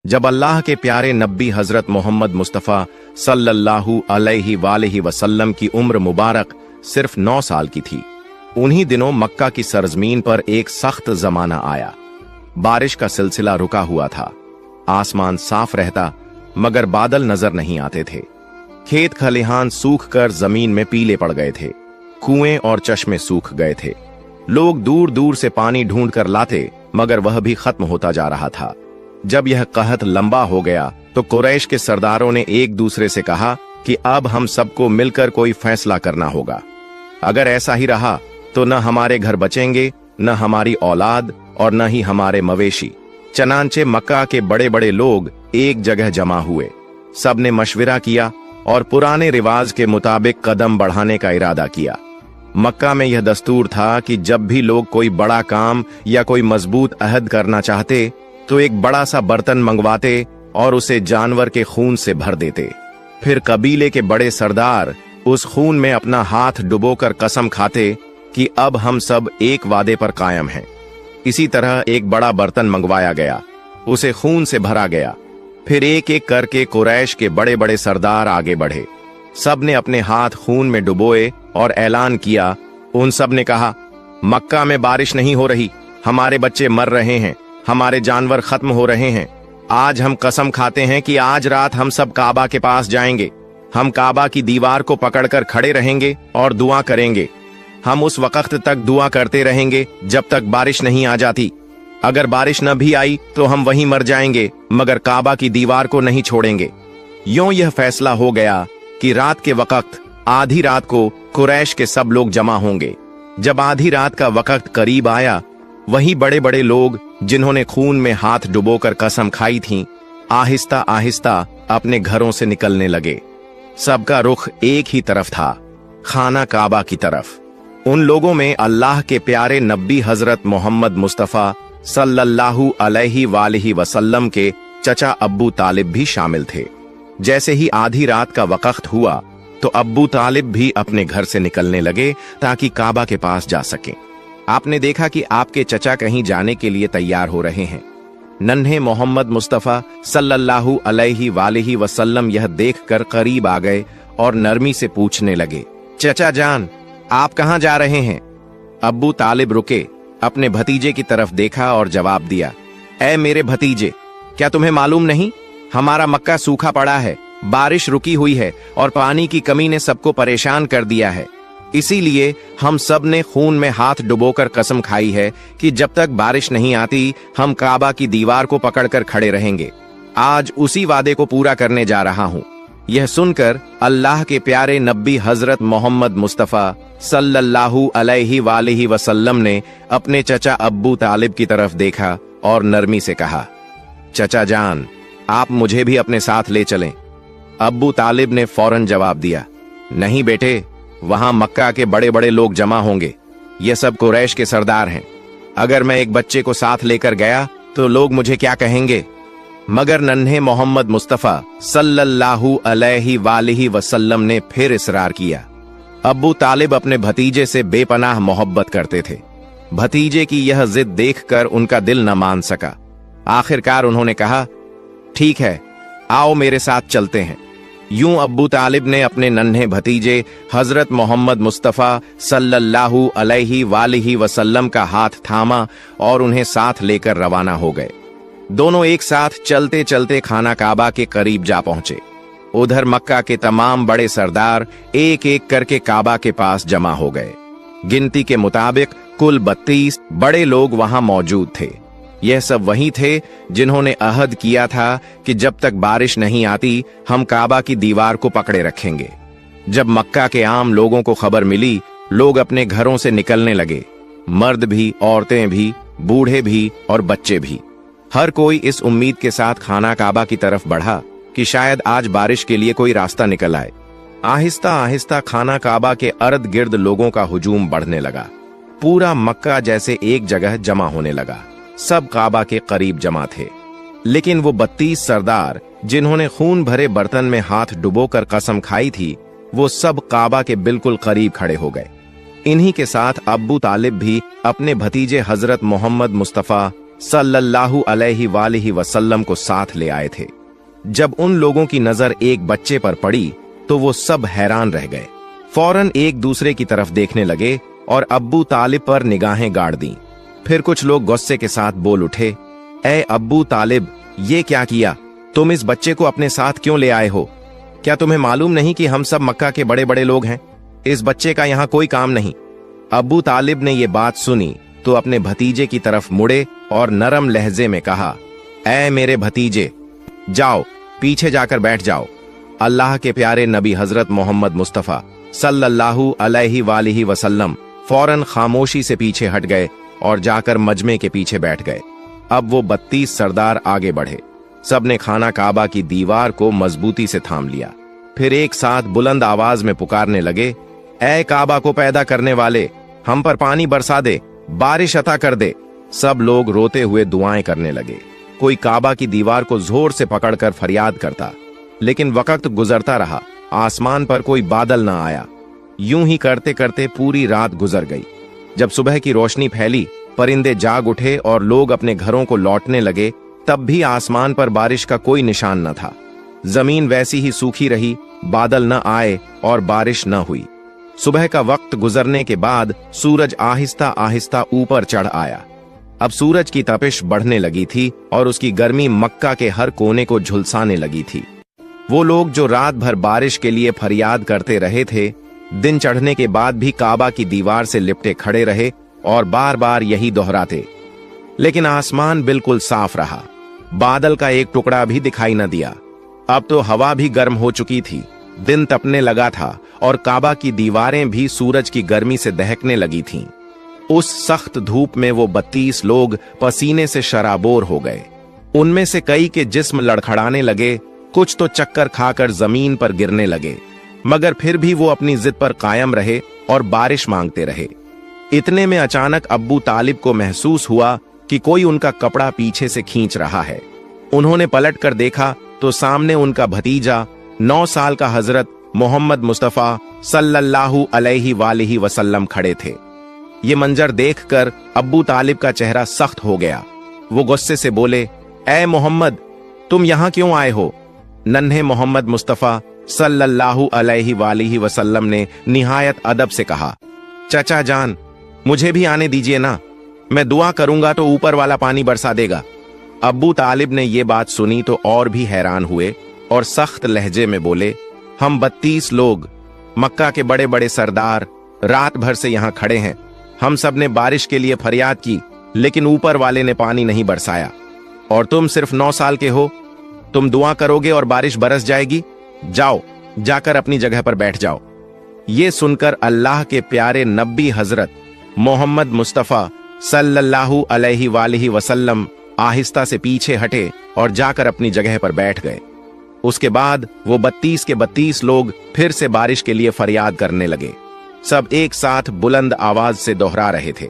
जब अल्लाह के प्यारे नबी हजरत मोहम्मद मुस्तफ़ा सल्लल्लाहु अलैहि वसल्लम की उम्र मुबारक सिर्फ 9 साल की थी, उन्हीं दिनों मक्का की सरजमीन पर एक सख्त जमाना आया। बारिश का सिलसिला रुका हुआ था। आसमान साफ रहता मगर बादल नजर नहीं आते थे। खेत खलिहान सूख कर जमीन में पीले पड़ गए थे। कुएं और चश्मे सूख गए थे। लोग दूर दूर से पानी ढूंढ कर लाते मगर वह भी खत्म होता जा रहा था। जब यह कहत लंबा हो गया तो कुरैश के सरदारों ने एक दूसरे से कहा कि अब हम सबको मिलकर कोई फैसला करना होगा। अगर ऐसा ही रहा तो न हमारे घर बचेंगे, न हमारी औलाद और न ही हमारे मवेशी। चनांचे मक्का के बड़े बड़े लोग एक जगह जमा हुए। सबने मशविरा किया और पुराने रिवाज के मुताबिक कदम बढ़ाने का इरादा किया। मक्का में यह दस्तूर था कि जब भी लोग कोई बड़ा काम या कोई मजबूत अहद करना चाहते तो एक बड़ा सा बर्तन मंगवाते और उसे जानवर के खून से भर देते। फिर कबीले के बड़े सरदार उस खून में अपना हाथ डुबोकर कसम खाते कि अब हम सब एक वादे पर कायम हैं। इसी तरह एक बड़ा बर्तन मंगवाया गया, उसे खून से भरा गया। फिर एक एक करके कुरैश के बड़े बड़े सरदार आगे बढ़े। सब ने अपने हाथ खून में डुबोए और ऐलान किया। उन सब ने कहा, मक्का में बारिश नहीं हो रही, हमारे बच्चे मर रहे हैं, हमारे जानवर खत्म हो रहे हैं। आज हम कसम खाते हैं कि आज रात हम सब काबा के पास जाएंगे। हम काबा की दीवार को पकड़कर खड़े रहेंगे और दुआ करेंगे। हम उस वक्त तक दुआ करते रहेंगे जब तक बारिश नहीं आ जाती। अगर बारिश न भी आई तो हम वहीं मर जाएंगे मगर काबा की दीवार को नहीं छोड़ेंगे। यूं यह फैसला हो गया कि रात के वक्त आधी रात को कुरैश के सब लोग जमा होंगे। जब आधी रात का वक्त करीब आया, वही बड़े बड़े लोग जिन्होंने खून में हाथ डुबोकर कसम खाई थी, आहिस्ता आहिस्ता अपने घरों से निकलने लगे। सबका रुख एक ही तरफ था, खाना काबा की तरफ। उन लोगों में अल्लाह के प्यारे नबी हजरत मोहम्मद मुस्तफ़ा सल्लल्लाहु अलैहि वसल्लम के चचा अब्बू तालिब भी शामिल थे। जैसे ही आधी रात का वक्त हुआ तो अब्बू तालिब भी अपने घर से निकलने लगे ताकि काबा के पास जा सकें। आपने देखा कि आपके चचा कहीं जाने के लिए तैयार हो रहे हैं। नन्हे मोहम्मद मुस्तफ़ा सल्लल्लाहु अलैहि वसल्लम यह देखकर करीब आ गए और नरमी से पूछने लगे, चचा जान, आप कहां जा रहे हैं? अब्बू तालिब रुके, अपने भतीजे की तरफ देखा और जवाब दिया, ऐ मेरे भतीजे, क्या तुम्हें मालूम नहीं, हमारा मक्का सूखा पड़ा है, बारिश रुकी हुई है और पानी की कमी ने सबको परेशान कर दिया है। इसीलिए हम सब ने खून में हाथ डुबोकर कसम खाई है कि जब तक बारिश नहीं आती हम काबा की दीवार को पकड़कर खड़े रहेंगे। आज उसी वादे को पूरा करने जा रहा हूँ। यह सुनकर अल्लाह के प्यारे नबी हजरत मोहम्मद मुस्तफ़ा सल्लल्लाहु अलैहि वसल्लम ने अपने चचा अब्बू तालिब की तरफ देखा और नरमी से कहा, चचा जान, आप मुझे भी अपने साथ ले चलें। अब्बू तालिब ने फौरन जवाब दिया, नहीं बेटे, वहां मक्का के बड़े बड़े लोग जमा होंगे। ये सब कुरैश के सरदार हैं। अगर मैं एक बच्चे को साथ लेकर गया तो लोग मुझे क्या कहेंगे? मगर नन्हे मोहम्मद मुस्तफ़ा सल्लल्लाहु अलैहि वसल्लम ने फिर इसरार किया। अब्बू तालिब अपने भतीजे से बेपनाह मोहब्बत करते थे। भतीजे की यह जिद देखकर उनका दिल न मान सका। आखिरकार उन्होंने कहा, ठीक है, आओ मेरे साथ चलते हैं। यूं अब्बू तालिब ने अपने नन्हे भतीजे हजरत मोहम्मद मुस्तफ़ा सल्लल्लाहु अलैहि वसल्लम का हाथ थामा और उन्हें साथ लेकर रवाना हो गए। दोनों एक साथ चलते चलते खाना काबा के करीब जा पहुंचे। उधर मक्का के तमाम बड़े सरदार एक एक करके काबा के पास जमा हो गए। गिनती के मुताबिक कुल 32 बड़े लोग वहां मौजूद थे। यह सब वही थे जिन्होंने अहद किया था कि जब तक बारिश नहीं आती हम काबा की दीवार को पकड़े रखेंगे। जब मक्का के आम लोगों को खबर मिली, लोग अपने घरों से निकलने लगे। मर्द भी, औरतें भी, बूढ़े भी और बच्चे भी। हर कोई इस उम्मीद के साथ खाना काबा की तरफ बढ़ा कि शायद आज बारिश के लिए कोई रास्ता निकल आए। आहिस्ता आहिस्ता खाना काबा के अर्द गिर्द लोगों का हुजूम बढ़ने लगा। पूरा मक्का जैसे एक जगह जमा होने लगा। सब काबा के करीब जमा थे। लेकिन वो 32 सरदार जिन्होंने खून भरे बर्तन में हाथ डुबोकर कसम खाई थी, वो सब काबा के बिल्कुल करीब खड़े हो गए। इन्हीं के साथ अब्बू तालिब भी अपने भतीजे हजरत मोहम्मद मुस्तफ़ा सल्लल्लाहु अलैहि वसल्लम को साथ ले आए थे। जब उन लोगों की नजर एक बच्चे पर पड़ी तो वो सब हैरान रह गए। फौरन एक दूसरे की तरफ देखने लगे और अब्बू तालिब पर निगाहें गाड़ दी। फिर कुछ लोग गुस्से के साथ बोल उठे, ए अब्बू तालिब, ये क्या किया? तुम इस बच्चे को अपने साथ क्यों ले आए हो? क्या तुम्हें मालूम नहीं कि हम सब मक्का के बड़े बड़े लोग हैं? इस बच्चे का यहाँ कोई काम नहीं। अब्बू तालिब ने ये बात सुनी तो अपने भतीजे की तरफ मुड़े और नरम लहजे में कहा, ऐ मेरे भतीजे, जाओ पीछे जाकर बैठ जाओ। अल्लाह के प्यारे नबी हजरत मोहम्मद मुस्तफा सल्लल्लाहु अलैहि वसल्लम फौरन खामोशी से पीछे हट गए और जाकर मजमे के पीछे बैठ गए। अब वो 32 सरदार आगे बढ़े। सबने खाना काबा की दीवार को मजबूती से थाम लिया। फिर एक साथ बुलंद आवाज में पुकारने लगे, ऐ काबा को पैदा करने वाले, हम पर पानी बरसा दे, बारिश अता कर दे। सब लोग रोते हुए दुआएं करने लगे। कोई काबा की दीवार को जोर से पकड़कर फरियाद करता, लेकिन वक्त गुजरता रहा। आसमान पर कोई बादल न आया। यूं ही करते करते पूरी रात गुजर गई। जब सुबह की रोशनी फैली, परिंदे जाग उठे और लोग अपने घरों को लौटने लगे, तब भी आसमान पर बारिश का कोई निशान न था। जमीन वैसी ही सूखी रही, बादल न आए और बारिश न हुई। सुबह का वक्त गुजरने के बाद सूरज आहिस्ता आहिस्ता ऊपर चढ़ आया। अब सूरज की तपिश बढ़ने लगी थी और उसकी गर्मी मक्का के हर कोने को झुलसाने लगी थी। वो लोग जो रात भर बारिश के लिए फरियाद करते रहे थे, दिन चढ़ने के बाद भी काबा की दीवार से लिपटे खड़े रहे और बार बार यही दोहराते। लेकिन आसमान बिल्कुल साफ रहा। बादल का एक टुकड़ा भी दिखाई न दिया। अब तो हवा भी गर्म हो चुकी थी, दिन तपने लगा था और काबा की दीवारें भी सूरज की गर्मी से दहकने लगी थीं। उस सख्त धूप में वो 32 लोग पसीने से शराबोर हो गए। उनमें से कई के जिस्म लड़खड़ाने लगे, कुछ तो चक्कर खाकर जमीन पर गिरने लगे, मगर फिर भी वो अपनी जिद पर कायम रहे और बारिश मांगते रहे। इतने में अचानक अब्बू तालिब को महसूस हुआ कि कोई उनका कपड़ा पीछे से खींच रहा है। उन्होंने पलट कर देखा तो सामने उनका भतीजा 9 साल का हजरत मोहम्मद मुस्तफा सल्लल्लाहु अलैहि वसल्लम खड़े थे। ये मंजर देखकर अब्बू तालिब का चेहरा सख्त हो गया। वो गुस्से से बोले, ऐ मोहम्मद, तुम यहां क्यों आए हो? नन्हे मोहम्मद मुस्तफा सल्लल्लाहु अलैहि वसल्लम ने निहायत अदब से कहा, चचा जान, मुझे भी आने दीजिए ना, मैं दुआ करूंगा तो ऊपर वाला पानी बरसा देगा। अब्बू तालिब ने ये बात सुनी तो और भी हैरान हुए और सख्त लहजे में बोले, हम 32 लोग, मक्का के बड़े बड़े सरदार, रात भर से यहां खड़े हैं। हम सब ने बारिश के लिए फरियाद की, लेकिन ऊपर वाले ने पानी नहीं बरसाया। और तुम सिर्फ 9 साल के हो, तुम दुआ करोगे और बारिश बरस जाएगी? जाओ, जाकर अपनी जगह पर बैठ जाओ। ये सुनकर अल्लाह के प्यारे नबी हजरत मोहम्मद मुस्तफा सल्लल्लाहु अलैहि वसल्लम आहिस्ता से पीछे हटे और जाकर अपनी जगह पर बैठ गए। उसके बाद वो 32 के 32 लोग फिर से बारिश के लिए फरियाद करने लगे। सब एक साथ बुलंद आवाज से दोहरा रहे थे,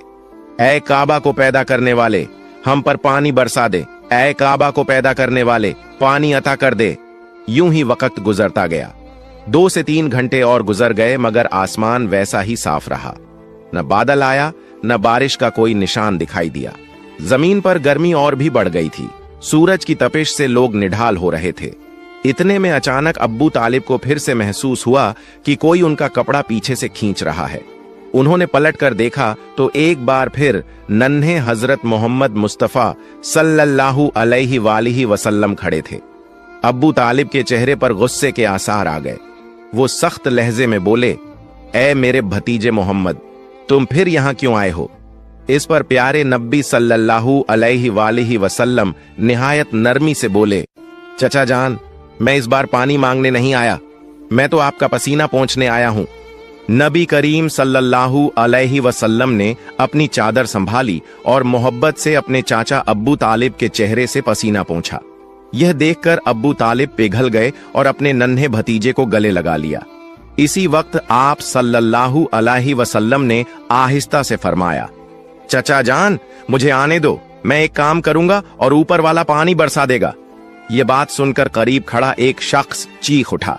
ऐ काबा को पैदा करने वाले, हम पर पानी बरसा दे। ऐ काबा को पैदा करने वाले, पानी अता कर दे। यूं ही वक्त गुजरता गया। 2 से 3 घंटे और गुजर गए, मगर आसमान वैसा ही साफ रहा। न बादल आया, न बारिश का कोई निशान दिखाई दिया। जमीन पर गर्मी और भी बढ़ गई थी। सूरज की तपिश से लोग निढाल हो रहे थे। इतने में अचानक अब्बू तालिब को फिर से महसूस हुआ कि कोई उनका कपड़ा पीछे से खींच रहा है। उन्होंने पलट कर देखा तो एक बार फिर नन्हे हजरत मोहम्मद मुस्तफा सल्लल्लाहु अलैहि वसल्लम खड़े थे। अब्बू तालिब के चेहरे पर गुस्से के आसार आ गए। वो सख्त लहजे में बोले, ऐ मेरे भतीजे मोहम्मद, तुम फिर यहां क्यों आए हो? इस पर प्यारे नबी सल्लल्लाहु अलैहि वसल्लम निहायत नरमी से बोले, चचा जान, मैं इस बार पानी मांगने नहीं आया, मैं तो आपका पसीना पोंछने आया हूं। नबी करीम सल्लल्लाहु अलैहि वसल्लम ने अपनी चादर संभाली और मोहब्बत से अपने चाचा अब्बू तालिब के चेहरे से पसीना पोंछा। यह देखकर अब्बू तालिब पिघल गए और अपने नन्हे भतीजे को गले लगा लिया। इसी वक्त आप सल्लल्लाहु अलैहि वसल्लम ने आहिस्ता से फरमाया, चचा जान, मुझे आने दो, मैं एक काम करूंगा और ऊपर वाला पानी बरसा देगा। ये बात सुनकर करीब खड़ा एक शख्स चीख उठा,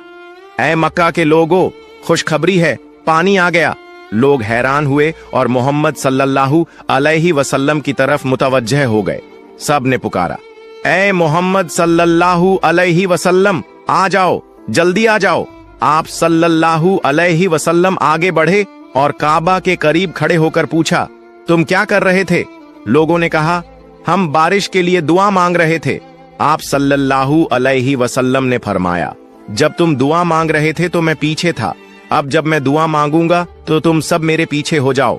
ऐ मक्का के लोगों, खुशखबरी है, पानी आ गया। लोग हैरान हुए और मोहम्मद सल्लल्लाहु अलैहि वसल्लम की तरफ मुतवज्जह हो गए। सब ने पुकारा, ए मोहम्मद सल्लल्लाहु अलैहि वसल्लम, आ जाओ, जल्दी आ जाओ। आप सल्लल्लाहु अलैहि वसल्लम आगे बढ़े और काबा के करीब खड़े होकर पूछा, तुम क्या कर रहे थे? लोगों ने कहा, हम बारिश के लिए दुआ मांग रहे थे। आप सल्लल्लाहु अलैहि वसल्लम ने फरमाया, जब तुम दुआ मांग रहे थे तो मैं पीछे था, अब जब मैं दुआ मांगूंगा तो तुम सब मेरे पीछे हो जाओ।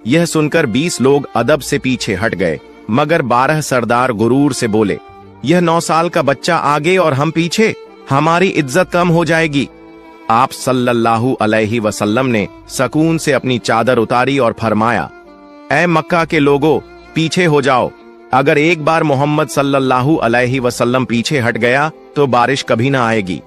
यह सुनकर 20 लोग अदब से पीछे हट गए, मगर 12 सरदार गुरूर से बोले, यह 9 साल का बच्चा आगे और हम पीछे, हमारी इज्जत कम हो जाएगी। आप सल्लल्लाहु अलैहि वसल्लम ने सकून से अपनी चादर उतारी और फरमाया, ऐ मक्का के लोगों, पीछे हो जाओ। अगर एक बार मोहम्मद सल्लल्लाहु अलैहि वसल्लम पीछे हट गया तो बारिश कभी ना आएगी।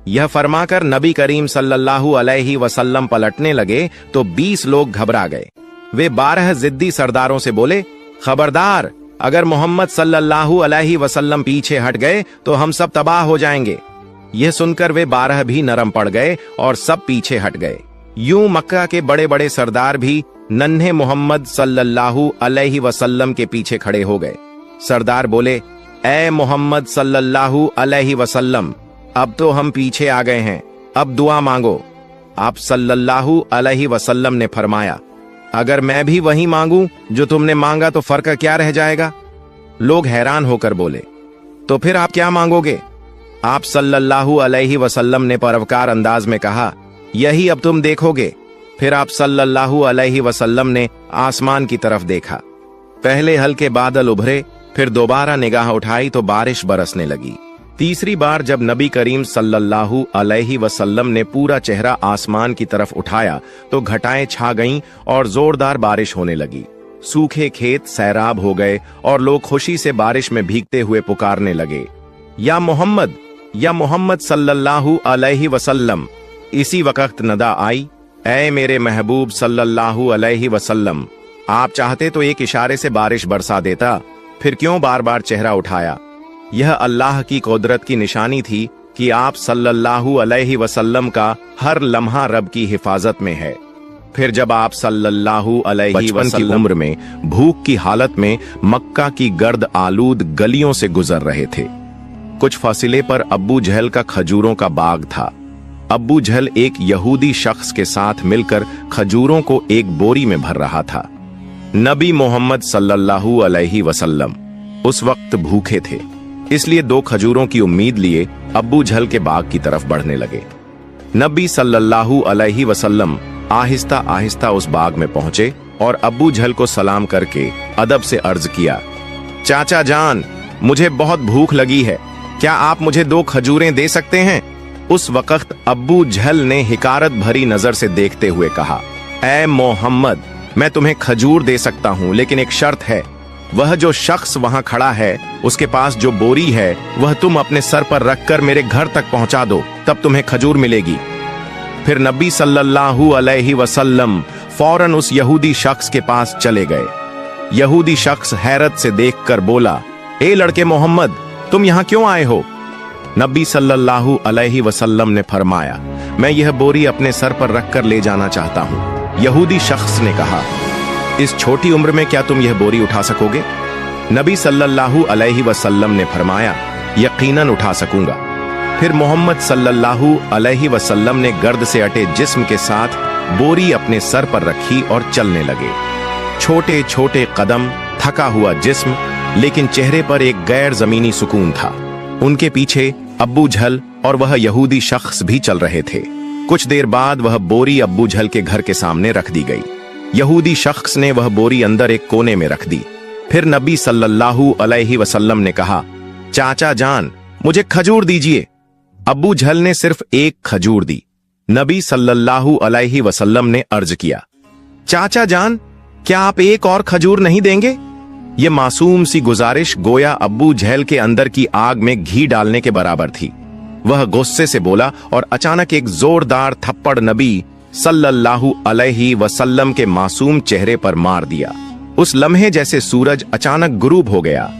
यह फरमाकर नबी करीम सल्लल्लाहु अलैहि वसल्लम पलटने लगे तो 20 लोग घबरा गए। वे 12 जिद्दी सरदारों से बोले, खबरदार, अगर मोहम्मद सल्लल्लाहु अलैहि वसल्लम पीछे हट गए तो हम सब तबाह हो जाएंगे। यह सुनकर वे 12 भी नरम पड़ गए और सब पीछे हट गए। यूं मक्का के बड़े बड़े सरदार भी नन्हे मोहम्मद सल्लल्लाहु अलैहि वसल्लम के पीछे खड़े हो गए। सरदार बोले, ए मोहम्मद सल्लल्लाहु अलैहि वसल्लम, अब तो हम पीछे आ गए हैं, अब दुआ मांगो। आप सल्लल्लाहु अलैहि वसल्लम ने फरमाया, अगर मैं भी वही मांगूं जो तुमने मांगा तो फर्क क्या रह जाएगा? लोग हैरान होकर बोले, तो फिर आप क्या मांगोगे? आप सल्लल्लाहु अलैहि वसल्लम ने परोपकार अंदाज में कहा, यही अब तुम देखोगे। फिर आप सल्लल्लाहु अलैहि वसल्लम ने आसमान की तरफ देखा। पहले हल्के बादल उभरे, फिर दोबारा निगाह उठाई तो बारिश बरसने लगी। तीसरी बार जब नबी करीम सल्लल्लाहु अलैहि वसल्लम ने पूरा चेहरा आसमान की तरफ उठाया तो घटाएं छा गईं और जोरदार बारिश होने लगी। सूखे खेत सैराब हो गए और लोग खुशी से बारिश में भीगते हुए पुकारने लगे, या मोहम्मद सल्लल्लाहु अलैहि वसल्लम। इसी वक्त नदा आई, ऐ मेरे महबूब सल्लल्लाहु अलैहि वसल्लम, आप चाहते तो एक इशारे से बारिश बरसा देता, फिर क्यों बार बार चेहरा उठाया? यह अल्लाह की कुदरत की निशानी थी कि आप सल्लल्लाहु अलैहि वसल्लम का हर लम्हा रब की हिफाजत में है। फिर जब आप सल्लल्लाहु अलैहि वसल्लम की उम्र में भूख की हालत में मक्का की गर्द आलूद गलियों से गुजर रहे थे, कुछ फासिले पर अब्बू जहल का खजूरों का बाग था। अब्बू जहल एक यहूदी शख्स के साथ मिलकर खजूरों को एक बोरी में भर रहा था। नबी मोहम्मद सल्लल्लाहु अलैहि वसल्लम उस वक्त भूखे थे, इसलिए 2 खजूरों की उम्मीद लिए अब्बू जहल के बाग की तरफ बढ़ने लगे। नबी सल्लल्लाहु अलैहि वसल्लम आहिस्ता आहिस्ता उस बाग में पहुंचे और अब्बू जहल को सलाम करके अदब से अर्ज किया, चाचा जान, मुझे बहुत भूख लगी है, क्या आप मुझे 2 खजूरें दे सकते हैं? उस वक्त अब्बू जहल ने हिकारत भरी नजर से देखते हुए कहा, ऐ मोहम्मद, मैं तुम्हें खजूर दे सकता हूं, लेकिन एक शर्त है। वह जो शख्स वहां खड़ा है उसके पास जो बोरी है वह तुम अपने सर पर रखकर मेरे घर तक पहुंचा दो, तब तुम्हें खजूर मिलेगी। फिर नबी सल्लल्लाहु अलैहि वसल्लम फौरन उस यहूदी शख्स के पास चले गए। यहूदी शख्स हैरत से देखकर बोला, ए लड़के मोहम्मद, तुम यहां क्यों आए हो? नबी सल्लल्लाहु अलैहि वसल्लम ने फरमाया, मैं यह बोरी अपने सर पर रखकर ले जाना चाहता हूं। यहूदी शख्स ने कहा, इस छोटी उम्र में क्या तुम यह बोरी उठा सकोगे? नबी सल्लल्लाहु अलैहि वसल्लम ने फरमाया, यकीनन उठा सकूंगा। फिर मोहम्मद सल्लल्लाहु अलैहि वसल्लम ने गर्द से अटे जिस्म के साथ बोरी अपने सर पर रखी और चलने लगे। छोटे छोटे कदम, थका हुआ जिस्म, लेकिन चेहरे पर एक गैर जमीनी सुकून था। उनके पीछे अब्बू जहल और वह यहूदी शख्स भी चल रहे थे। कुछ देर बाद वह बोरी अब्बू जहल के घर के सामने रख दी गई। यहूदी शख्स ने वह बोरी अंदर एक कोने में रख दी। फिर नबी सल्लल्लाहु अलैहि वसल्लम ने कहा, चाचा जान, मुझे खजूर दीजिए। अब्बू जहल ने सिर्फ एक खजूर दी। नबी सल्लल्लाहु अलैहि वसल्लम ने अर्ज किया, चाचा जान, क्या आप एक और खजूर नहीं देंगे? ये मासूम सी गुजारिश गोया अब्बू जहल के अंदर की आग में घी डालने के बराबर थी। वह गुस्से से बोला और अचानक एक जोरदार थप्पड़ नबी सल्लल्लाहु अलैहि वसल्लम के मासूम चेहरे पर मार दिया। उस लम्हे जैसे सूरज अचानक गुरूब हो गया।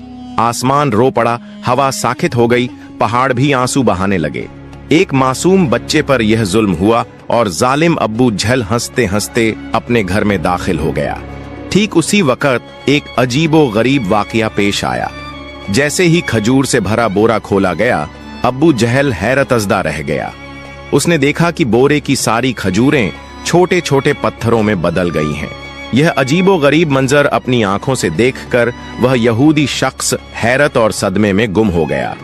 आसमान रो पड़ा, हवा साखित हो गई, पहाड़ भी आंसू बहाने लगे। एक मासूम बच्चे पर यह जुल्म हुआ और जालिम अब्बू जहल हंसते हंसते अपने घर में दाखिल हो गया। ठीक उसी वक्त एक अजीबो गरीब वाकया पेश आया। जैसे ही खजूर से भरा बोरा खोला गया, अब्बू जहल हैरतज़दा रह गया। उसने देखा कि बोरे की सारी खजूरें छोटे छोटे पत्थरों में बदल गई हैं। यह अजीबो गरीब मंजर अपनी आंखों से देखकर वह यहूदी शख्स हैरत और सदमे में गुम हो गया।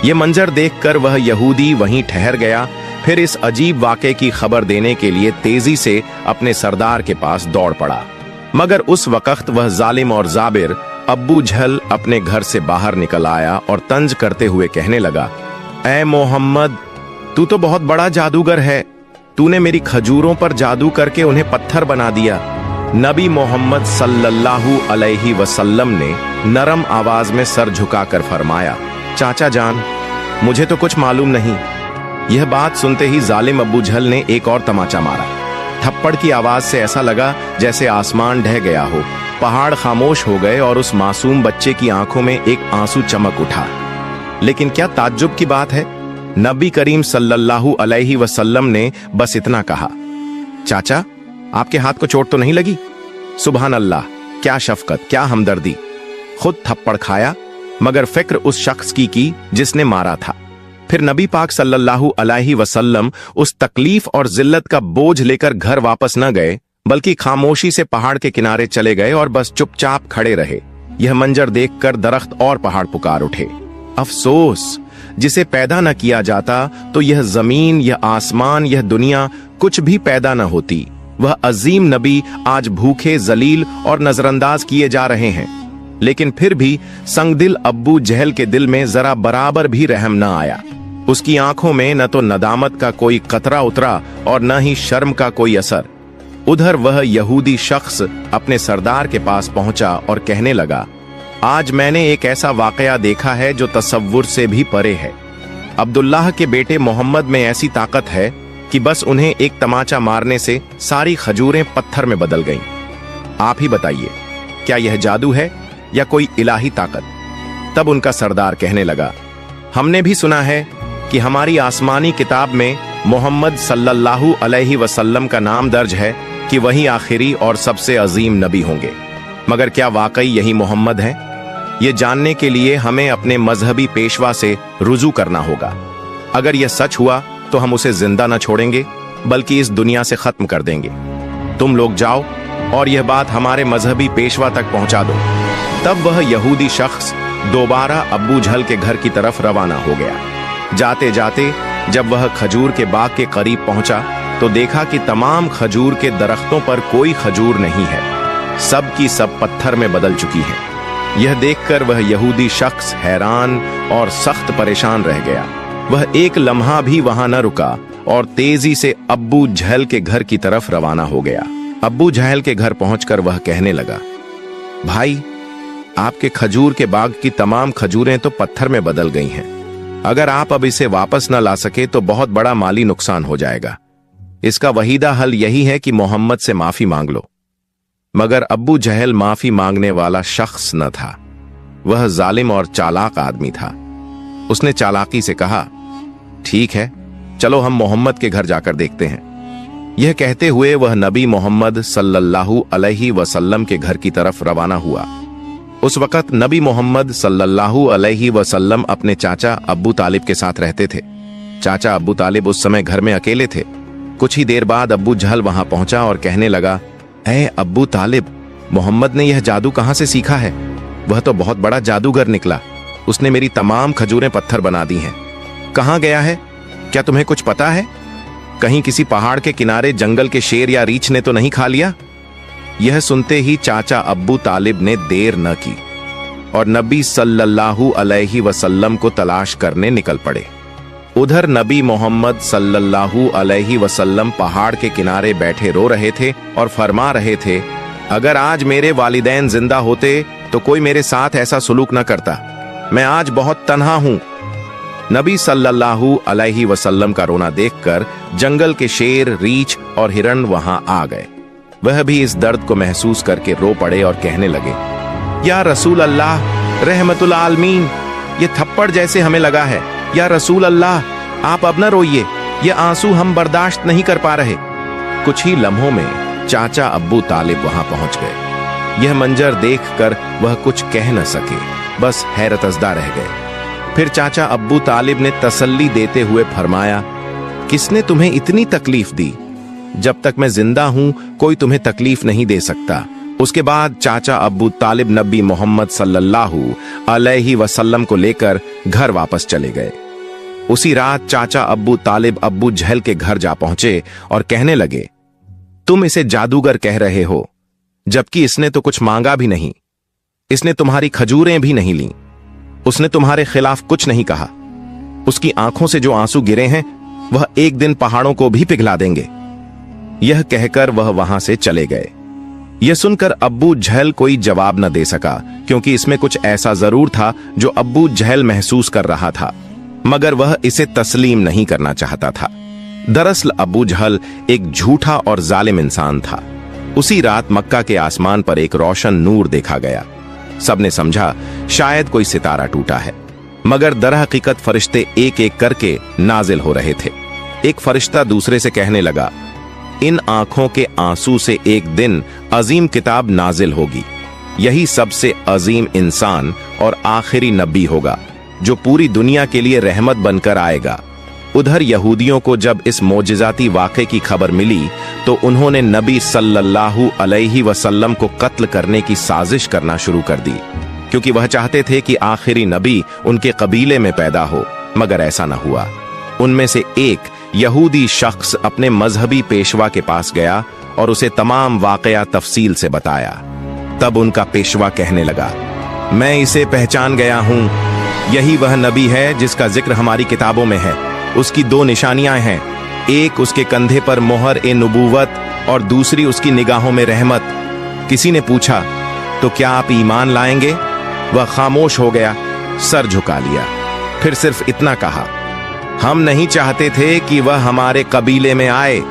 यह मंजर देखकर वह यहूदी वहीं ठहर गया। फिर इस अजीब वाक़े की खबर देने के लिए तेजी से अपने सरदार के पास दौड़ पड़ा, मगर उस वक्त वह जालिम और जाबिर अब्बू जहल अपने घर से बाहर निकल आया और तंज करते हुए कहने लगा, ऐ मोहम्मद, तू तो बहुत बड़ा जादूगर है। तूने मेरी खजूरों पर जादू करके उन्हें पत्थर बना दिया। नबी मोहम्मद सल्लल्लाहु अलैहि वसल्लम ने नरम आवाज में सर झुकाकर फरमाया, चाचा जान, मुझे तो कुछ मालूम नहीं। यह बात सुनते ही जालिम अब्बू जहल ने एक और तमाचा मारा। थप्पड़ की आवाज से ऐसा लगा जैसे आसमान ढह गया हो। पहाड़ खामोश हो गए और उस मासूम बच्चे की आंखों में एक आंसू चमक उठा। लेकिन क्या ताज्जुब की बात है, नबी करीम सल्लल्लाहु अलैहि वसल्लम ने बस इतना कहा, चाचा, आपके हाथ को चोट तो नहीं लगी? सुभान अल्लाह, क्या शफकत, क्या हमदर्दी। खुद थप्पड़ खाया, मगर फिक्र उस शख्स की जिसने मारा था। फिर नबी पाक सल्लल्लाहु अलैहि वसल्लम उस तकलीफ और जिल्लत का बोझ लेकर घर वापस न गए, बल्कि खामोशी से पहाड़ के किनारे चले गए और बस चुपचाप खड़े रहे। यह मंजर देखकर दरख्त और पहाड़ पुकार उठे। अफसोस, जिसे पैदा न किया जाता तो यह जमीन, यह आसमान, यह दुनिया कुछ भी पैदा न होती। वह अजीम नबी आज भूखे, जलील और नजरअंदाज किए जा रहे हैं। लेकिन फिर भी संगदिल अब्बू जहल के दिल में जरा बराबर भी रहम न आया। उसकी आंखों में न तो नदामत का कोई कतरा उतरा और न ही शर्म का कोई असर। उधर वह यहूदी शख्स अपने सरदार के पास पहुंचा और कहने लगा, आज मैंने एक ऐसा वाकया देखा है जो तसव्वुर से भी परे है। अब्दुल्लाह के बेटे मोहम्मद में ऐसी ताकत है कि बस उन्हें एक तमाचा मारने से सारी खजूरें पत्थर में बदल गईं। आप ही बताइए, क्या यह जादू है या कोई इलाही ताकत? तब उनका सरदार कहने लगा, हमने भी सुना है कि हमारी आसमानी किताब में मोहम्मद सल्लल्लाहु अलैहि वसल्लम का नाम दर्ज है कि वही आखिरी और सबसे अजीम नबी होंगे। मगर क्या वाकई यही मोहम्मद हैं? ये जानने के लिए हमें अपने मजहबी पेशवा से रुजू करना होगा। अगर यह सच हुआ तो हम उसे जिंदा न छोड़ेंगे, बल्कि इस दुनिया से खत्म कर देंगे। तुम लोग जाओ और यह बात हमारे मजहबी पेशवा तक पहुंचा दो। तब वह यहूदी शख्स दोबारा अब्बू जहल के घर की तरफ रवाना हो गया। जाते जाते जब वह खजूर के बाग के करीब पहुंचा तो देखा कि तमाम खजूर के दरख्तों पर कोई खजूर नहीं है, सब की सब पत्थर में बदल चुकी है। यह देखकर वह यहूदी शख्स हैरान और सख्त परेशान रह गया। वह एक लम्हा भी वहां न रुका और तेजी से अब्बू जहल के घर की तरफ रवाना हो गया। अब्बू जहल के घर पहुंचकर वह कहने लगा, भाई, आपके खजूर के बाग की तमाम खजूरें तो पत्थर में बदल गई हैं। अगर आप अब इसे वापस न ला सके तो बहुत बड़ा माली नुकसान हो जाएगा। इसका वहीदा हल यही है कि मोहम्मद से माफी मांग लो। मगर अब्बू जहल माफी मांगने वाला शख्स न था। वह जालिम और चालाक आदमी था। उसने चालाकी से कहा, ठीक है, चलो हम मोहम्मद के घर जाकर देखते हैं। यह कहते हुए वह नबी मोहम्मद सल्लल्लाहु अलैहि वसल्लम के घर की तरफ रवाना हुआ। उस वक्त नबी मोहम्मद सल्लल्लाहु अलैहि वसल्लम अपने चाचा अब्बू तालिब के साथ रहते थे। चाचा अब्बू तालिब उस समय घर में अकेले थे। कुछ ही देर बाद अब्बू जहल वहां पहुंचा और कहने लगा, ऐ अब्बू तालिब, मोहम्मद ने यह जादू कहां से सीखा है? वह तो बहुत बड़ा जादूगर निकला। उसने मेरी तमाम खजूरें पत्थर बना दी हैं। कहां गया है? क्या तुम्हें कुछ पता है? कहीं किसी पहाड़ के किनारे जंगल के शेर या रीछ ने तो नहीं खा लिया? यह सुनते ही चाचा अब्बू तालिब ने देर न की और नबी सल्लल्लाहु अलैहि वसल्लम को तलाश करने निकल पड़े। उधर नबी मोहम्मद सल्लल्लाहु अलैहि वसल्लम पहाड़ के किनारे बैठे रो रहे थे और फरमा रहे थे, अगर आज मेरे वालिदैन जिंदा होते तो कोई मेरे साथ ऐसा सुलूक न करता। मैं आज बहुत तन्हा हूं। नबी सल्लल्लाहु अलैहि वसल्लम का रोना देखकर जंगल के शेर, रीछ और हिरण वहां आ गए। वह भी इस दर्द को महसूस करके रो पड़े और कहने लगे, या रसूल अल्लाह रहमतुल आलमीन, ये थप्पड़ जैसे हमें लगा है। या रसूल अल्लाह, आप अब न रोइए, ये आंसू हम बर्दाश्त नहीं कर पा रहे। कुछ ही लम्हों में चाचा अब्बू तालिब वहां पहुंच गए। यह मंजर देखकर वह कुछ कह न सके। बस हैरतज़दा रह गए। फिर चाचा अब्बू तालिब ने तसल्ली देते हुए फरमाया, किसने तुम्हें इतनी तकलीफ दी? जब तक मैं जिंदा हूं कोई तुम्हें तकलीफ नहीं दे सकता। उसके बाद चाचा अब्बू तालिब नबी मोहम्मद सल्लल्लाहु अलैहि वसल्लम को लेकर घर वापस चले गए। उसी रात चाचा अब्बू तालिब अब्बू जहल के घर जा पहुंचे और कहने लगे, तुम इसे जादूगर कह रहे हो, जबकि इसने तो कुछ मांगा भी नहीं। इसने तुम्हारी खजूरें भी नहीं ली। उसने तुम्हारे खिलाफ कुछ नहीं कहा। उसकी आंखों से जो आंसू गिरे हैं वह एक दिन पहाड़ों को भी पिघला देंगे। यह कहकर वह वहां से चले गए। यह सुनकर अब्बू जहल कोई जवाब न दे सका, क्योंकि इसमें कुछ ऐसा जरूर था जो अब्बू जहल महसूस कर रहा था, मगर वह इसे तस्लीम नहीं करना चाहता था। दरअसल अब्बू जहल एक झूठा और जालिम इंसान था। उसी रात मक्का के आसमान पर एक रोशन नूर देखा गया। सबने समझा शायद कोई सितारा टूटा है, मगर दरहकीकत फरिश्ते एक एक करके नाजिल हो रहे थे। एक फरिश्ता दूसरे से कहने लगा, इन आंखों के आंसू से एक दिन अजीम किताब नाजिल होगी। यही सबसे अजीम इंसान और आखिरी नबी होगा जो पूरी दुनिया के लिए रहमत बनकर आएगा। उधर यहूदियों को जब इस मोजिजाती वाक़े की खबर मिली तो उन्होंने नबी सल्लल्लाहु अलैहि वसल्लम को कत्ल करने की साजिश करना शुरू कर दी, क्योंकि वह चाहते थे कि आखिरी नबी उनके कबीले में पैदा हो, मगर ऐसा न हुआ। उनमें से एक यहूदी शख्स अपने मजहबी पेशवा के पास गया और उसे तमाम वाक़या तफसील से बताया। तब उनका पेशवा कहने लगा, मैं इसे पहचान गया हूं। यही वह नबी है जिसका जिक्र हमारी किताबों में है। उसकी दो निशानियां हैं, एक उसके कंधे पर मोहर ए नबूवत और दूसरी उसकी निगाहों में रहमत। किसी ने पूछा, तो क्या आप ईमान लाएंगे? वह खामोश हो गया, सर झुका लिया, फिर सिर्फ इतना कहा, हम नहीं चाहते थे कि वह हमारे कबीले में आए,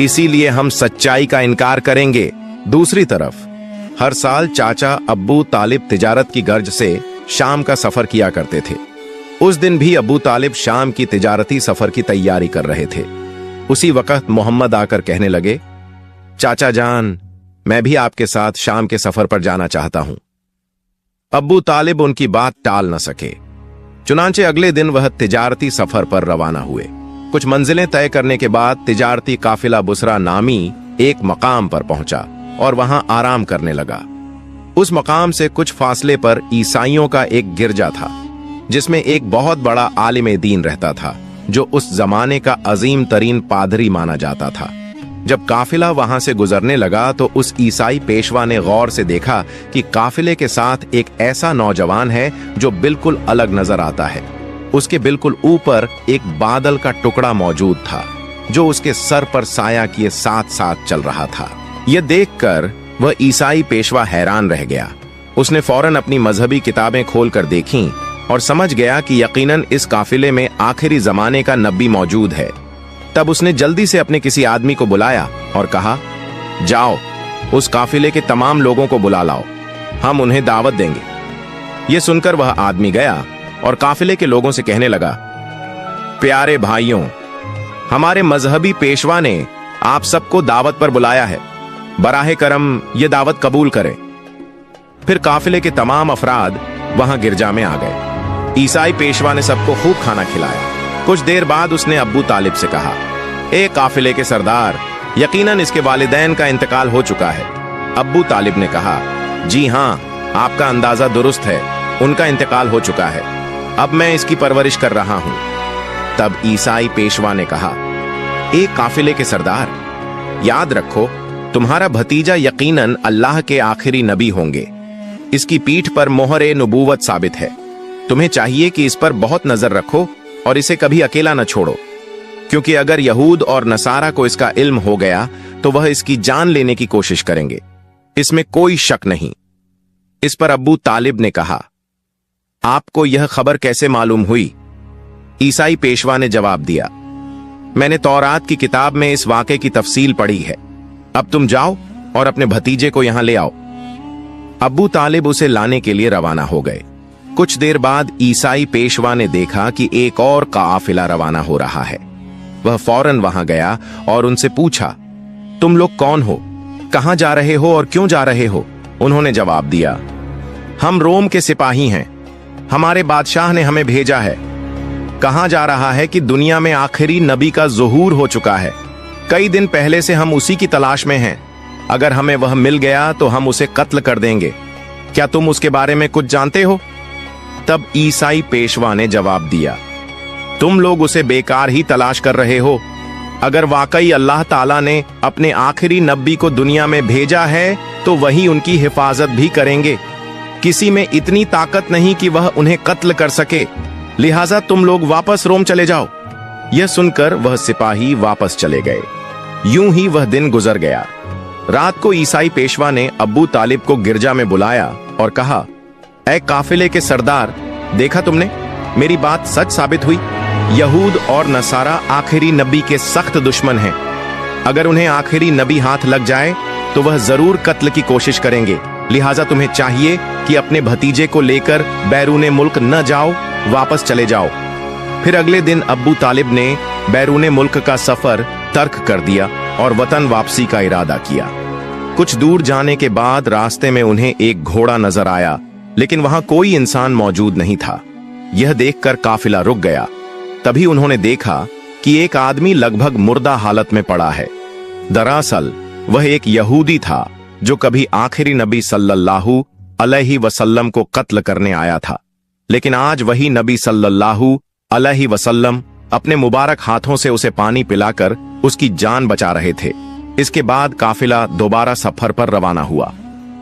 इसीलिए हम सच्चाई का इनकार करेंगे। दूसरी तरफ हर साल चाचा अब्बू तालिब तिजारत की गर्ज से शाम का सफर किया करते थे। उस दिन भी अब्बू तालिब शाम की तिजारती सफर की तैयारी कर रहे थे। उसी वक्त मोहम्मद आकर कहने लगे, चाचा जान, मैं भी आपके साथ शाम के सफर पर जाना चाहता हूं। अब्बू तालिब उनकी बात टाल न सके। चुनांचे अगले दिन वह तिजारती सफर पर रवाना हुए। कुछ मंजिलें तय करने के बाद तिजारती काफिला बुसरा नामी एक मकाम पर पहुंचा और वहां आराम करने लगा। उस मकाम से कुछ फासले पर ईसाइयों का एक गिरजा था, जिसमें एक बहुत बड़ा आलिम दीन रहता था, जो उस जमाने का अजीम तरीन पादरी माना जाता था। जब काफिला वहां से गुजरने लगा तो उस ईसाई पेशवा ने गौर से देखा कि काफिले के साथ एक ऐसा नौजवान है जो बिल्कुल अलग नजर आता है। उसके बिल्कुल ऊपर एक बादल का टुकड़ा मौजूद था, जो उसके सर पर साया किए साथ साथ चल रहा था। यह देखकर वह ईसाई पेशवा हैरान रह गया। उसने फौरन अपनी मजहबी किताबें खोलकर देखीं और समझ गया कि यकीनन इस काफिले में आखिरी जमाने का नबी मौजूद है। तब उसने जल्दी से अपने किसी आदमी को बुलाया और कहा, जाओ उस काफिले के तमाम लोगों को बुला लाओ, हम उन्हें दावत देंगे। यह सुनकर वह आदमी गया और काफिले के लोगों से कहने लगा, प्यारे भाइयों, हमारे मजहबी पेशवा ने आप सबको दावत पर बुलाया है, बराहे करम ये दावत कबूल करें। फिर काफिले के तमाम अफराद वहां गिरजा में आ गए। ईसाई पेशवा ने सबको खूब खाना खिलाया। कुछ देर बाद उसने अब्बू तालिब से कहा, ए काफिले के सरदार, यकीनन इसके वालिदैन का इंतकाल हो चुका है। अब्बू तालिब ने कहा, जी हां, आपका अंदाजा दुरुस्त है, उनका इंतकाल हो चुका है। अब मैं इसकी परवरिश कर रहा हूं। तब ईसाई पेशवा ने कहा, ए काफिले के सरदार, याद रखो तुम्हारा भतीजा यकीनन अल्लाह के आखिरी नबी होंगे। इसकी पीठ पर मोहर नबूवत साबित है। तुम्हें चाहिए कि इस पर बहुत नजर रखो और इसे कभी अकेला न छोड़ो, क्योंकि अगर यहूद और नसारा को इसका इल्म हो गया तो वह इसकी जान लेने की कोशिश करेंगे, इसमें कोई शक नहीं। इस पर अब्बू तालिब ने कहा, आपको यह खबर कैसे मालूम हुई? ईसाई पेशवा ने जवाब दिया, मैंने तौरात की किताब में इस वाक़े की तफसील पढ़ी है। अब तुम जाओ और अपने भतीजे को यहां ले आओ। अब्बू तालिब उसे लाने के लिए रवाना हो गए। कुछ देर बाद ईसाई पेशवा ने देखा कि एक और काफिला रवाना हो रहा है। वह फौरन वहां गया और उनसे पूछा, तुम लोग कौन हो, कहां जा रहे हो और क्यों जा रहे हो? उन्होंने जवाब दिया, हम रोम के सिपाही हैं, हमारे बादशाह ने हमें भेजा है। कहा जा रहा है कि दुनिया में आखिरी नबी का ज़ुहूर हो चुका है। कई दिन पहले से हम उसी की तलाश में हैं। अगर हमें वह मिल गया तो हम उसे कत्ल कर देंगे। क्या तुम उसके बारे में कुछ जानते हो? तब ईसाई पेशवा ने जवाब दिया, तुम लोग उसे बेकार ही तलाश कर रहे हो। अगर वाकई अल्लाह ताला ने अपने आखिरी नबी को दुनिया में भेजा है तो वही उनकी हिफाजत भी करेंगे। किसी में इतनी ताकत नहीं कि वह उन्हें कत्ल कर सके, लिहाजा तुम लोग वापस रोम चले जाओ। यह सुनकर वह सिपाही वापस चले गए। यूं ही वह दिन गुजर गया। रात को ईसाई पेशवा ने अब्बू तालिब को गिरजा में बुलाया और कहा, ऐ काफिले के सरदार, देखा तुमने, मेरी बात सच साबित हुई। यहूद और नसारा आखिरी नबी के सख्त दुश्मन हैं। अगर उन्हें आखिरी नबी हाथ लग जाए तो वह जरूर कत्ल की कोशिश करेंगे। लिहाजा तुम्हें चाहिए कि अपने भतीजे को लेकर बैरूने मुल्क न जाओ, वापस चले जाओ। फिर अगले दिन अब्बू तालिब ने बैरूने मुल्क का सफर तर्क कर दिया और वतन वापसी का इरादा किया। कुछ दूर जाने के बाद रास्ते में उन्हें एक घोड़ा नजर आया, लेकिन वहां कोई इंसान मौजूद नहीं था। यह देखकर काफिला रुक गया। तभी उन्होंने देखा कि एक आदमी लगभग मुर्दा हालत में पड़ा है। दरअसल वह एक यहूदी था जो कभी आखिरी नबी सल्लल्लाहु अलैहि वसल्लम को कत्ल करने आया था। लेकिन आज वही नबी सल्लल्लाहु अलैहि वसल्लम अपने मुबारक हाथों से उसे पानी पिलाकर उसकी जान बचा रहे थे। इसके बाद काफिला दोबारा सफर पर रवाना हुआ।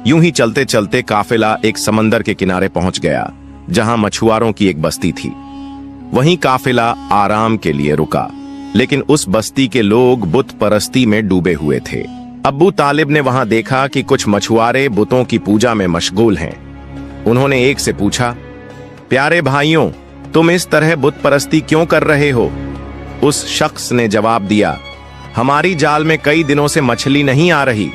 यूं ही चलते चलते काफिला एक समंदर के किनारे पहुंच गया, जहां मछुआरों की एक बस्ती थी। वहीं काफिला आराम के लिए रुका, लेकिन उस बस्ती के लोग बुत परस्ती में डूबे हुए थे। अब्बू तालिब ने वहां देखा कि कुछ मछुआरे बुतों की पूजा में मशगूल हैं। उन्होंने एक से पूछा, प्यारे भाइयों, तुम इस तरह बुत परस्ती क्यों कर रहे हो? उस शख्स ने जवाब दिया, हमारी जाल में कई दिनों से मछली नहीं आ रही,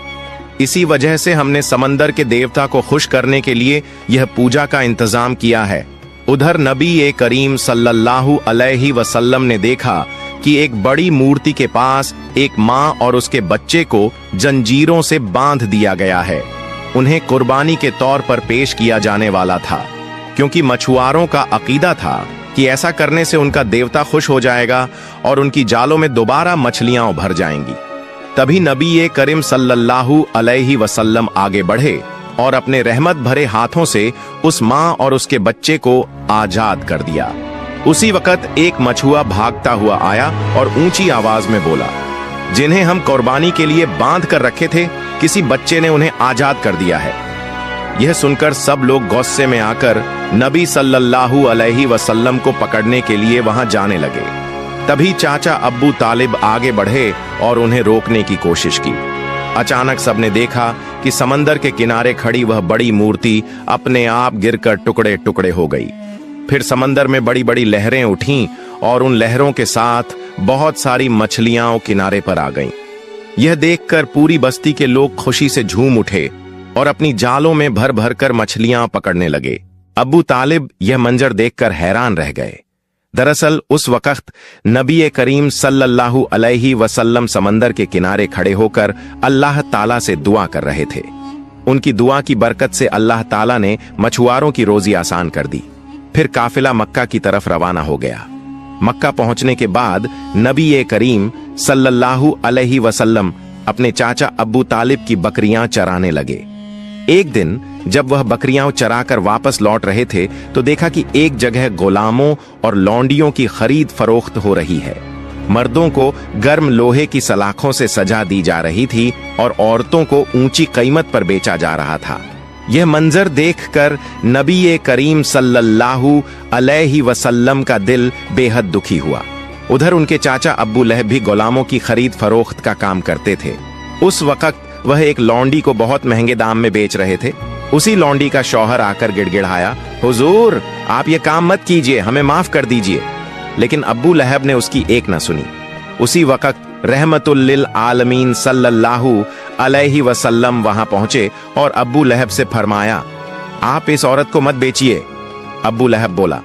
इसी वजह से हमने समंदर के देवता को खुश करने के लिए यह पूजा का इंतजाम किया है। उधर नबी करीम सल्लल्लाहु अलैहि वसल्लम ने देखा कि एक बड़ी मूर्ति के पास एक माँ और उसके बच्चे को जंजीरों से बांध दिया गया है। उन्हें कुर्बानी के तौर पर पेश किया जाने वाला था, क्योंकि मछुआरों का अकीदा था कि ऐसा करने से उनका देवता खुश हो जाएगा और उनकी जालों में दोबारा मछलियां उभर जाएंगी। तभी नबी करीम सल्लल्लाहु अलैहि वसल्लम आगे बढ़े और अपने रहमत भरे हाथों से उस माँ और उसके बच्चे को आजाद कर दिया। उसी वक्त एक मछुआ भागता हुआ आया और ऊंची आवाज में बोला, जिन्हें हम कुर्बानी के लिए बांध कर रखे थे, किसी बच्चे ने उन्हें आजाद कर दिया है। यह सुनकर सब लोग गुस्से में आकर नबी सल्लल्लाहु अलैहि वसल्लम को पकड़ने के लिए वहां जाने लगे। तभी चाचा अब्बू तालिब आगे बढ़े और उन्हें रोकने की कोशिश की। अचानक सबने देखा कि समंदर के किनारे खड़ी वह बड़ी मूर्ति अपने आप गिरकर टुकड़े टुकड़े हो गई। फिर समंदर में बड़ी बड़ी लहरें उठीं और उन लहरों के साथ बहुत सारी मछलियां किनारे पर आ गईं। यह देखकर पूरी बस्ती के लोग खुशी से झूम उठे और अपनी जालों में भर भर कर मछलियां पकड़ने लगे। अब्बू तालिब यह मंजर देखकर हैरान रह गए। दरअसल उस वक्त नबी करीम सल्लल्लाहु अलैहि वसल्लम समंदर के किनारे खड़े होकर अल्लाह ताला से दुआ कर रहे थे। उनकी दुआ की बरकत से अल्लाह ताला ने मछुआरों की रोजी आसान कर दी। फिर काफिला मक्का की तरफ रवाना हो गया। मक्का पहुंचने के बाद नबी करीम सल्लल्लाहु अलैहि वसल्लम अपने चाचा अब्बू तालिब की बकरियां चराने लगे। एक दिन जब वह बकरियां चराकर वापस लौट रहे थे तो देखा कि एक जगह गुलामों और लौंडियों की खरीद फरोख्त हो रही है। मर्दों को गर्म लोहे की सलाखों से सजा दी जा रही थी और औरतों को ऊंची कीमत पर बेचा जा रहा था। यह मंजर देखकर नबी करीम सल्लल्लाहु अलैहि वसल्लम का दिल बेहद दुखी हुआ। उधर उनके चाचा अब्बू लहब भी गुलामों की खरीद फरोख्त का काम करते थे। उस वक्त वह एक लौंडी को बहुत महंगे दाम में बेच रहे थे। उसी लौंडी का शौहर आकर गिड़गिड़ाया, हुजूर, आप ये काम मत कीजिए, हमें माफ कर दीजिए। लेकिन अब्बू लहब ने उसकी एक न सुनी। उसी वक्त रहमतुल लिल आलमीन सल्लल्लाहु अलैहि वसल्लम वहां पहुंचे और अब्बू लहब से फरमाया, आप इस औरत को मत बेचिए। अब्बू लहब बोला,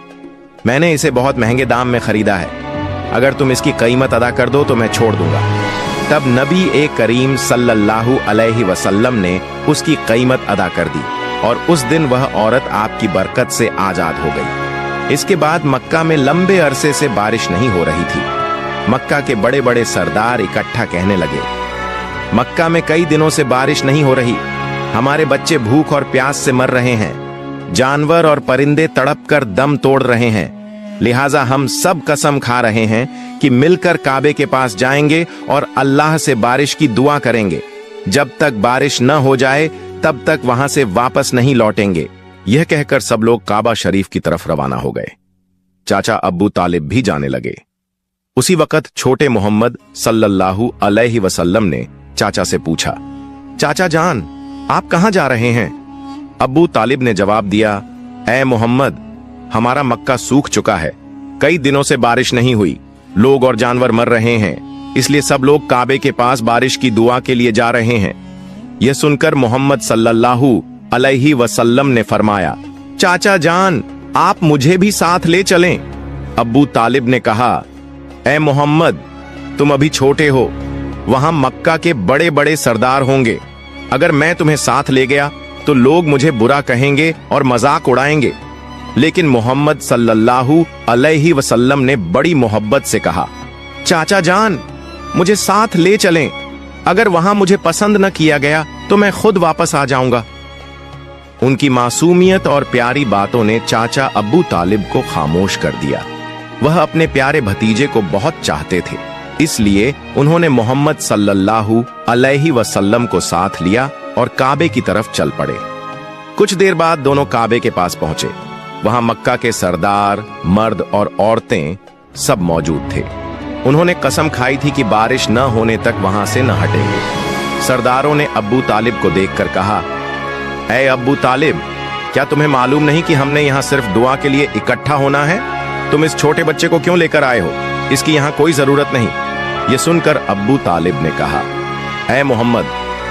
मैंने इसे बहुत महंगे दाम में खरीदा है, अगर तुम इसकी कीमत अदा कर दो तो मैं छोड़ दूंगा। तब नबी करीम सल्लल्लाहु अलैहि वसल्लम ने उसकी कीमत अदा कर दी। और उस दिन वह औरत आपकी बरकत से आजाद हो गई। इसके बाद मक्का में लंबे अरसे से बारिश नहीं हो रही थी। मक्का के बड़े बड़े सरदार इकट्ठा कहने लगे, मक्का में कई दिनों से बारिश नहीं हो रही, हमारे बच्चे भूख और प्यास से मर रहे हैं, जानवर और परिंदे तड़प कर दम तोड़ रहे हैं, लिहाजा हम सब कसम खा रहे हैं कि मिलकर काबे के पास जाएंगे और अल्लाह से बारिश की दुआ करेंगे। जब तक बारिश न हो जाए तब तक वहां से वापस नहीं लौटेंगे। यह कहकर सब लोग काबा शरीफ की तरफ रवाना हो गए। चाचा अब्बू तालिब भी जाने लगे। उसी वक्त छोटे मोहम्मद सल्लल्लाहु अलैहि वसल्लम ने चाचा से पूछा, चाचा जान, आप कहां जा रहे हैं? अब्बू तालिब ने जवाब दिया, ऐ मोहम्मद, हमारा मक्का सूख चुका है, कई दिनों से बारिश नहीं हुई, लोग और जानवर मर रहे हैं, इसलिए सब लोग काबे के पास बारिश की दुआ के लिए जा रहे हैं। यह सुनकर मोहम्मद सल्लल्लाहु अलैहि वसल्लम ने फरमाया, चाचा जान, आप मुझे भी साथ ले चलें। अब्बू तालिब ने कहा, ऐ मोहम्मद, तुम अभी छोटे हो, वहां मक्का के बड़े बड़े सरदार होंगे, अगर मैं तुम्हें साथ ले गया तो लोग मुझे बुरा कहेंगे और मजाक उड़ाएंगे। लेकिन मोहम्मद सल्लल्लाहु अलैहि वसल्लम ने बड़ी मोहब्बत से कहा, चाचा जान, मुझे साथ ले चलें, अगर वहां मुझे पसंद न किया गया तो मैं खुद वापस आ जाऊंगा। उनकी मासूमियत और प्यारी बातों ने चाचा अब्बू तालिब को खामोश कर दिया। वह अपने प्यारे भतीजे को बहुत चाहते थे, इसलिए उन्होंने मोहम्मद सल्लल्लाहु अलैहि वसल्लम को साथ लिया और काबे की तरफ चल पड़े। कुछ देर बाद दोनों काबे के पास पहुंचे। वहां मक्का के सरदार, मर्द और औरतें सब मौजूद थे। उन्होंने कसम खाई थी कि बारिश न होने तक वहां से न हटेंगे। सरदारों ने अब्बू तालिब को देखकर कहा, ऐ अब्बू तालिब, क्या तुम्हें मालूम नहीं कि हमने यहाँ सिर्फ दुआ के लिए इकट्ठा होना है? तुम इस छोटे बच्चे को क्यों लेकर आए हो? इसकी यहाँ कोई जरूरत नहीं। यह सुनकर अब्बू तालिब ने कहा, ऐ मोहम्मद,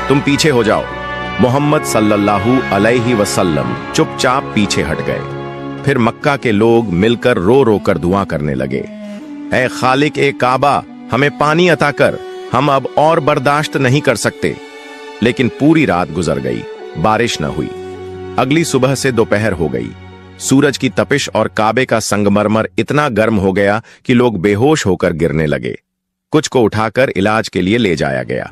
तुम पीछे हो जाओ। मोहम्मद सल्लल्लाहु अलैहि वसल्लम चुपचाप पीछे हट गए। फिर मक्का के लोग मिलकर रो रो कर दुआ करने लगे, ऐ खालिक ए काबा, हमें पानी अता कर, हम अब और बर्दाश्त नहीं कर सकते। लेकिन पूरी रात गुजर गई, बारिश न हुई। अगली सुबह से दोपहर हो गई। सूरज की तपिश और काबे का संगमरमर इतना गर्म हो गया कि लोग बेहोश होकर गिरने लगे। कुछ को उठाकर इलाज के लिए ले जाया गया।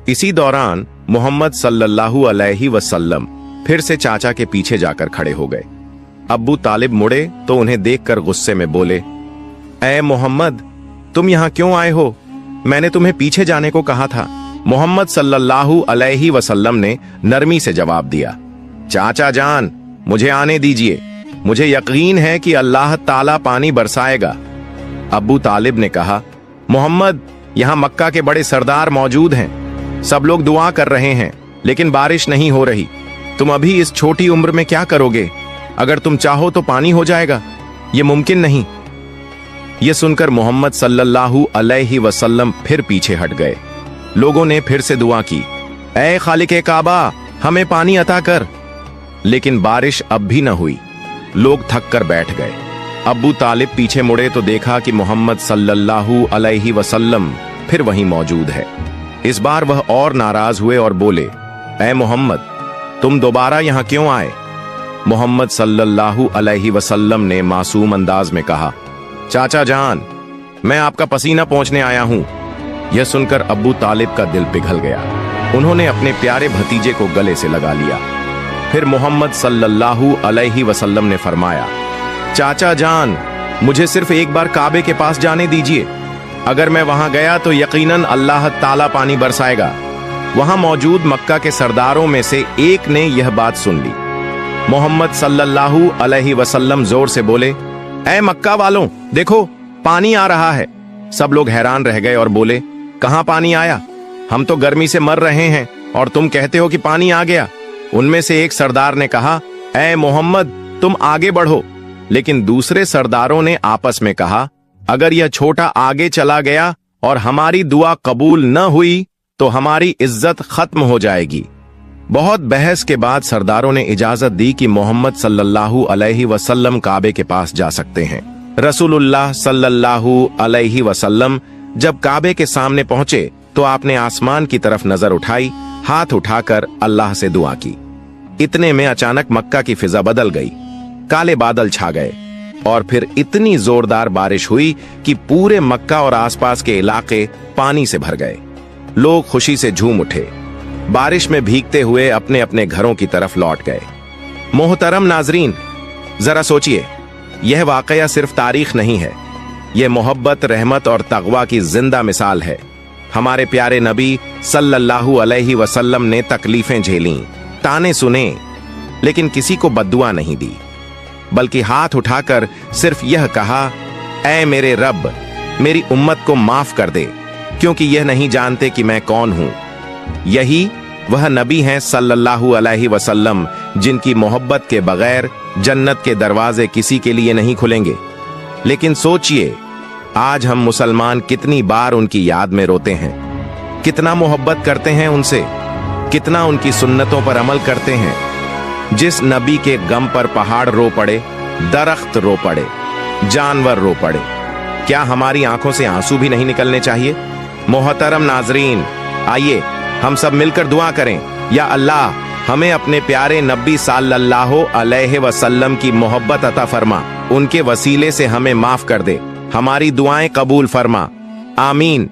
इसी दौरान मोहम्मद सल्लल्लाहु अलैहि वसल्लम फिर से चाचा के पीछे जाकर खड़े हो गए। अब्बू तालिब मुड़े तो उन्हें देखकर गुस्से में बोले, ऐ मोहम्मद, तुम यहां क्यों आए हो? मैंने तुम्हें पीछे जाने को कहा था। मोहम्मद सल्लल्लाहु अलैहि वसल्लम ने नरमी से जवाब दिया, चाचा जान, मुझे आने दीजिए, मुझे यकीन है कि अल्लाह ताला पानी बरसाएगा। अब्बू तालिब ने कहा, मोहम्मद, यहां मक्का के बड़े सरदार मौजूद हैं, सब लोग दुआ कर रहे हैं, लेकिन बारिश नहीं हो रही। तुम अभी इस छोटी उम्र में क्या करोगे? अगर तुम चाहो तो पानी हो जाएगा, यह मुमकिन नहीं। यह सुनकर मोहम्मद सल्लल्लाहु अलैहि वसल्लम फिर पीछे हट गए। लोगों ने फिर से दुआ की, ऐ खालिक काबा, हमें पानी अता कर। लेकिन बारिश अब भी न हुई। लोग थक कर बैठ गए। अब्बू तालिब पीछे मुड़े तो देखा कि मोहम्मद सल्लल्लाहु अलैहि वसल्लम फिर वहीं मौजूद है। इस बार वह और नाराज हुए और बोले, ऐ मोहम्मद, तुम दोबारा यहां क्यों आए? मोहम्मद सल्लल्लाहु अलैहि वसल्लम ने मासूम अंदाज में कहा, चाचा जान, मैं आपका पसीना पोंछने आया हूं। यह सुनकर अब्बू तालिब का दिल पिघल गया। उन्होंने अपने प्यारे भतीजे को गले से लगा लिया। फिर मोहम्मद सल्लल्लाहु अलैहि वसल्लम ने फरमाया, चाचा जान, मुझे सिर्फ एक बार काबे के पास जाने दीजिए, अगर मैं वहां गया तो यकीनन अल्लाह ताला पानी बरसाएगा। वहां मौजूद मक्का के सरदारों में से एक ने यह बात सुन ली। मोहम्मद सल्लल्लाहु अलैहि वसल्लम जोर से बोले, ऐ मक्का वालों, देखो पानी आ रहा है। सब लोग हैरान रह गए और बोले, कहां पानी आया? हम तो गर्मी से मर रहे हैं और तुम कहते हो कि पानी आ गया। उनमें से एक सरदार ने कहा, ऐ मोहम्मद, तुम आगे बढ़ो। लेकिन दूसरे सरदारों ने आपस में कहा, अगर यह छोटा आगे चला गया और हमारी दुआ कबूल न हुई तो हमारी इज्जत खत्म हो जाएगी। बहुत बहस के बाद सरदारों ने इजाजत दी कि मोहम्मद सल्लल्लाहु अलैहि वसल्लम काबे के पास जा सकते हैं। रसूलुल्लाह सल्लल्लाहु अलैहि वसल्लम जब काबे के सामने पहुंचे तो आपने आसमान की तरफ नजर उठाई, हाथ उठाकर अल्लाह से दुआ की। इतने में अचानक मक्का की फिजा बदल गई, काले बादल छा गए और फिर इतनी जोरदार बारिश हुई कि पूरे मक्का और आसपास के इलाके पानी से भर गए। लोग खुशी से झूम उठे, बारिश में भीगते हुए अपने अपने घरों की तरफ लौट गए। मोहतरम नाजरीन, जरा सोचिए, यह वाकया सिर्फ तारीख नहीं है, यह मोहब्बत, रहमत और तकवा की जिंदा मिसाल है। हमारे प्यारे नबी सल्लल्लाहु अलैहि वसल्लम ने तकलीफें झेलीं, ताने सुने, लेकिन किसी को बद्दुआ नहीं दी, बल्कि हाथ उठाकर सिर्फ यह कहा, ऐ मेरे रब, मेरी उम्मत को माफ कर दे, क्योंकि यह नहीं जानते कि मैं कौन हूं। यही वह नबी हैं सल्लल्लाहु अलैहि वसल्लम जिनकी मोहब्बत के बगैर जन्नत के दरवाजे किसी के लिए नहीं खुलेंगे। लेकिन सोचिए, आज हम मुसलमान कितनी बार उनकी याद में रोते हैं, कितना मोहब्बत करते हैं उनसे, कितना उनकी सुन्नतों पर अमल करते हैं। जिस नबी के गम पर पहाड़ रो पड़े, दरख्त रो पड़े, जानवर रो पड़े, क्या हमारी आंखों से आंसू भी नहीं निकलने चाहिए? मोहतरम नाजरीन, आइए हम सब मिलकर दुआ करें, या अल्लाह हमें अपने प्यारे नबी सल्लल्लाहु अलैहि वसल्लम की मोहब्बत अता फरमा, उनके वसीले से हमें माफ कर दे, हमारी दुआएं कबूल फरमा, आमीन।